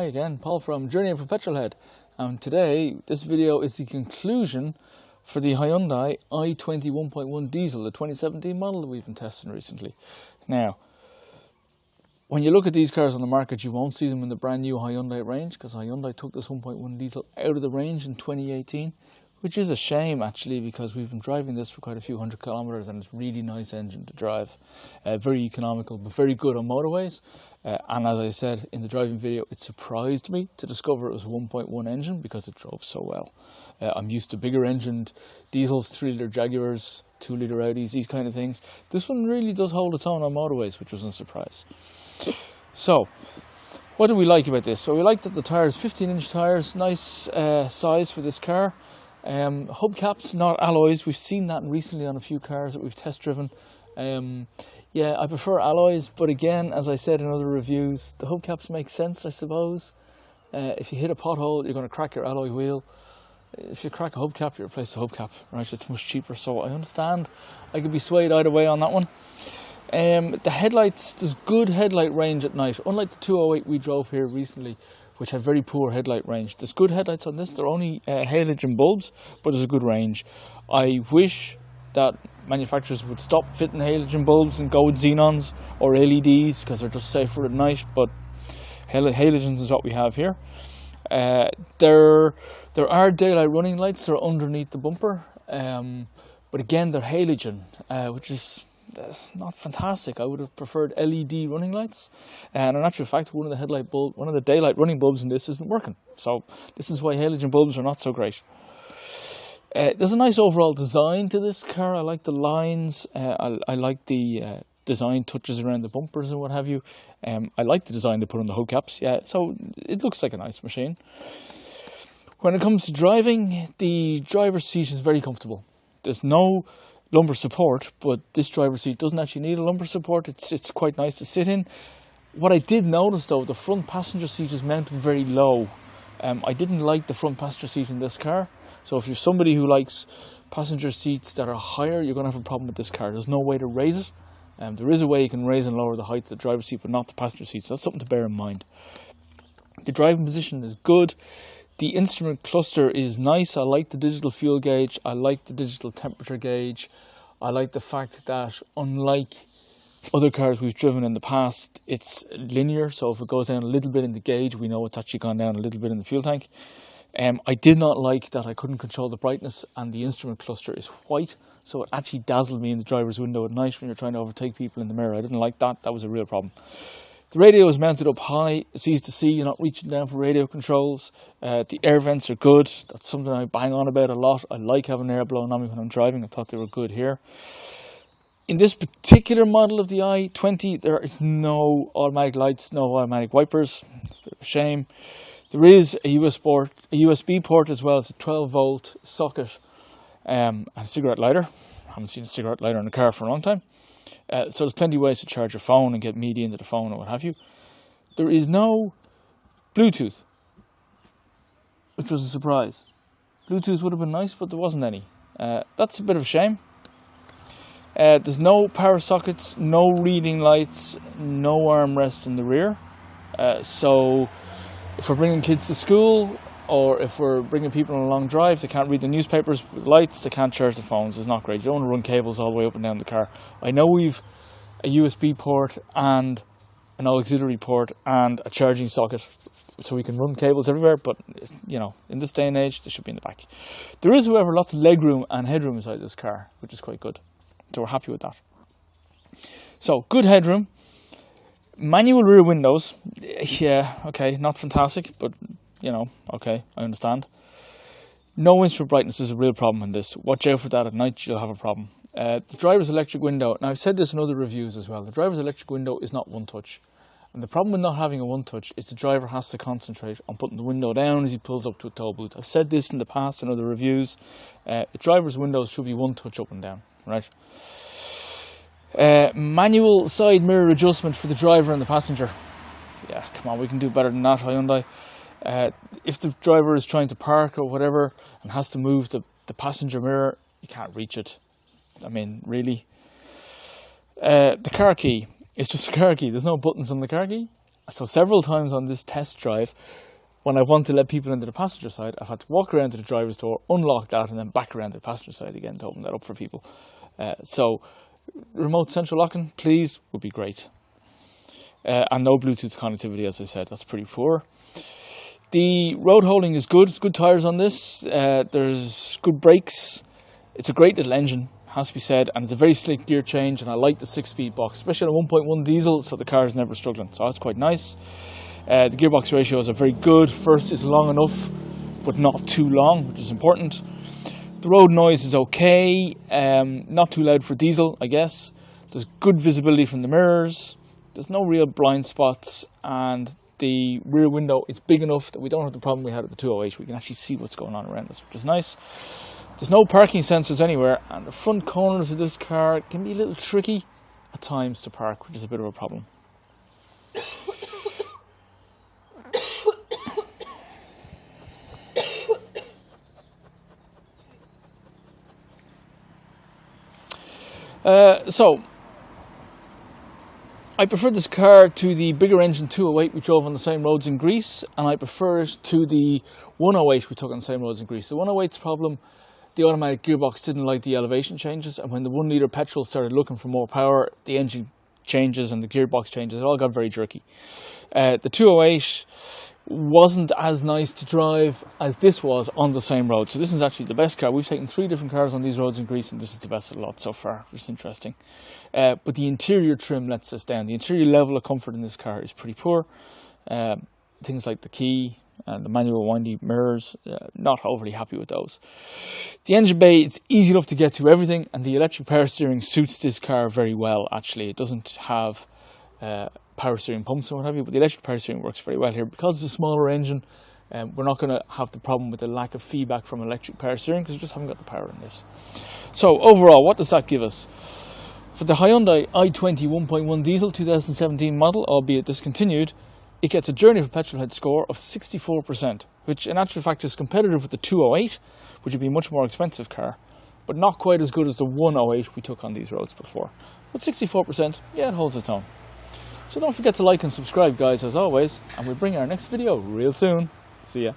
Hi again, Paul from Journey for Petrolhead. Today, this video is the conclusion for the Hyundai i20 1.1 diesel, the 2017 model that we've been testing recently. Now, when you look at these cars on the market, you won't see them in the brand new Hyundai range, because Hyundai took this 1.1 diesel out of the range in 2018, which is a shame actually, because we've been driving this for quite a few hundred kilometers and it's a really nice engine to drive. Very economical, but very good on motorways. And as I said in the driving video, it surprised me to discover it was a 1.1 engine because it drove so well. I'm used to bigger engined diesels, 3-litre Jaguars, 2-litre Audis, these kind of things. This one really does hold its own on motorways, which was a surprise. So, what do we like about this? So we like that the tyres, 15-inch tyres, nice size for this car. Hubcaps, not alloys. We've seen that recently on a few cars that we've test driven. Yeah, I prefer alloys, but again, as I said in other reviews, the hubcaps make sense, I suppose. If you hit a pothole, you're going to crack your alloy wheel. If you crack a hubcap, you replace the hubcap, right? It's much cheaper, so I understand. I could be swayed either way on that one. The headlights, there's good headlight range at night, unlike the 208 we drove here recently, which have very poor headlight range. There's good headlights on this. They're only halogen bulbs, but there's a good range. I wish that manufacturers would stop fitting halogen bulbs and go with xenons or LEDs, because they're just safer at night, but halogens is what we have here. There are daylight running lights that are underneath the bumper, but again, they're halogen, which is not fantastic. I would have preferred LED running lights, and in actual fact, one of the daylight running bulbs in this isn't working. So this is why halogen bulbs are not so great. There's a nice overall design to this car. I like the lines. I like the design touches around the bumpers and what have you. I like the design they put on the hubcaps. Yeah, so it looks like a nice machine. When it comes to driving, the driver's seat is very comfortable. There's no lumbar support, but this driver's seat doesn't actually need a lumbar support. It's quite nice to sit in. What I did notice though, the front passenger seat is mounted very low. I didn't like the front passenger seat in this car. So if you're somebody who likes passenger seats that are higher, you're going to have a problem with this car. There's no way to raise it. There is a way you can raise and lower the height of the driver's seat, but not the passenger seat. So that's something to bear in mind. The driving position is good. The instrument cluster is nice. I like the digital fuel gauge. I like the digital temperature gauge. I like the fact that unlike other cars we've driven in the past, it's linear. So if it goes down a little bit in the gauge, we know it's actually gone down a little bit in the fuel tank. I did not like that I couldn't control the brightness and the instrument cluster is white, so it actually dazzled me in the driver's window at night when you're trying to overtake people in the mirror. I didn't like that. That was a real problem. The radio is mounted up high. It's easy to see. You're not reaching down for radio controls. The air vents are good. That's something I bang on about a lot. I like having air blowing on me when I'm driving. I thought they were good here. In this particular model of the i20, there is no automatic lights, no automatic wipers. It's a bit of a shame. There is a USB port as well as a 12-volt socket and a cigarette lighter. I haven't seen a cigarette lighter in a car for a long time. So there's plenty of ways to charge your phone and get media into the phone or what have you. There is no Bluetooth, which was a surprise. Bluetooth would have been nice, but there wasn't any. That's a bit of a shame. There's no power sockets, no reading lights, no armrest in the rear. So if we're bringing kids to school, or if we're bringing people on a long drive, they can't read the newspapers with lights, they can't charge the phones. It's not great. You don't want to run cables all the way up and down the car. I know we've a USB port and an auxiliary port and a charging socket, so we can run cables everywhere, but you know, in this day and age, they should be in the back. There is, however, lots of legroom and headroom inside this car, which is quite good. So we're happy with that. So, good headroom. Manual rear windows, yeah, okay, not fantastic, but, you know, okay, I understand. No instrument brightness is a real problem in this. Watch out for that at night, you'll have a problem. The driver's electric window, now I've said this in other reviews as well, the driver's electric window is not one touch. And the problem with not having a one touch is the driver has to concentrate on putting the window down as he pulls up to a toll booth. I've said this in the past in other reviews. The driver's windows should be one touch up and down, right? Manual side mirror adjustment for the driver and the passenger. Yeah, come on, we can do better than that, Hyundai. If the driver is trying to park or whatever and has to move the passenger mirror, you can't reach it. I mean, really. The car key, it's just a car key. There's no buttons on the car key. So several times on this test drive, when I want to let people into the passenger side, I've had to walk around to the driver's door, unlock that, and then back around to the passenger side again to open that up for people. So remote central locking, please, would be great. And no Bluetooth connectivity, as I said, that's pretty poor. The road holding is good. It's good tyres on this. There's good brakes. It's a great little engine, has to be said, and it's a very slick gear change, and I like the 6-speed box, especially on a 1.1 diesel, so the car is never struggling, so that's quite nice. The gearbox ratios are very good. First is long enough, but not too long, which is important. The road noise is okay, not too loud for diesel, I guess. There's good visibility from the mirrors. There's no real blind spots, and the rear window is big enough that we don't have the problem we had with the 208. We can actually see what's going on around us, which is nice. There's no parking sensors anywhere, and the front corners of this car can be a little tricky at times to park, which is a bit of a problem. So I prefer this car to the bigger engine 208 we drove on the same roads in Greece, and I prefer it to the 108 we took on the same roads in Greece. The 108's problem, the automatic gearbox didn't like the elevation changes, and when the 1 litre petrol started looking for more power, the engine changes and the gearbox changes, it all got very jerky. The 208 wasn't as nice to drive as this was on the same road. So this is actually the best car. We've taken 3 different cars on these roads in Greece, and this is the best of the lot so far, which is interesting. But the interior trim lets us down. The interior level of comfort in this car is pretty poor. Things like the key and the manual windy mirrors, not overly happy with those. The engine bay, it's easy enough to get to everything, and the electric power steering suits this car very well, actually. It doesn't have power steering pumps and what have you, but the electric power steering works very well here. Because it's a smaller engine, we're not going to have the problem with the lack of feedback from electric power steering, because we just haven't got the power in this. So overall, what does that give us? For the Hyundai i20 1.1 diesel 2017 model, albeit discontinued, it gets a journey for petrolhead score of 64%, which in actual fact is competitive with the 208, which would be a much more expensive car, but not quite as good as the 108 we took on these roads before. But 64%, yeah, it holds its own. So don't forget to like and subscribe, guys, as always, and we'll bring our next video real soon. See ya.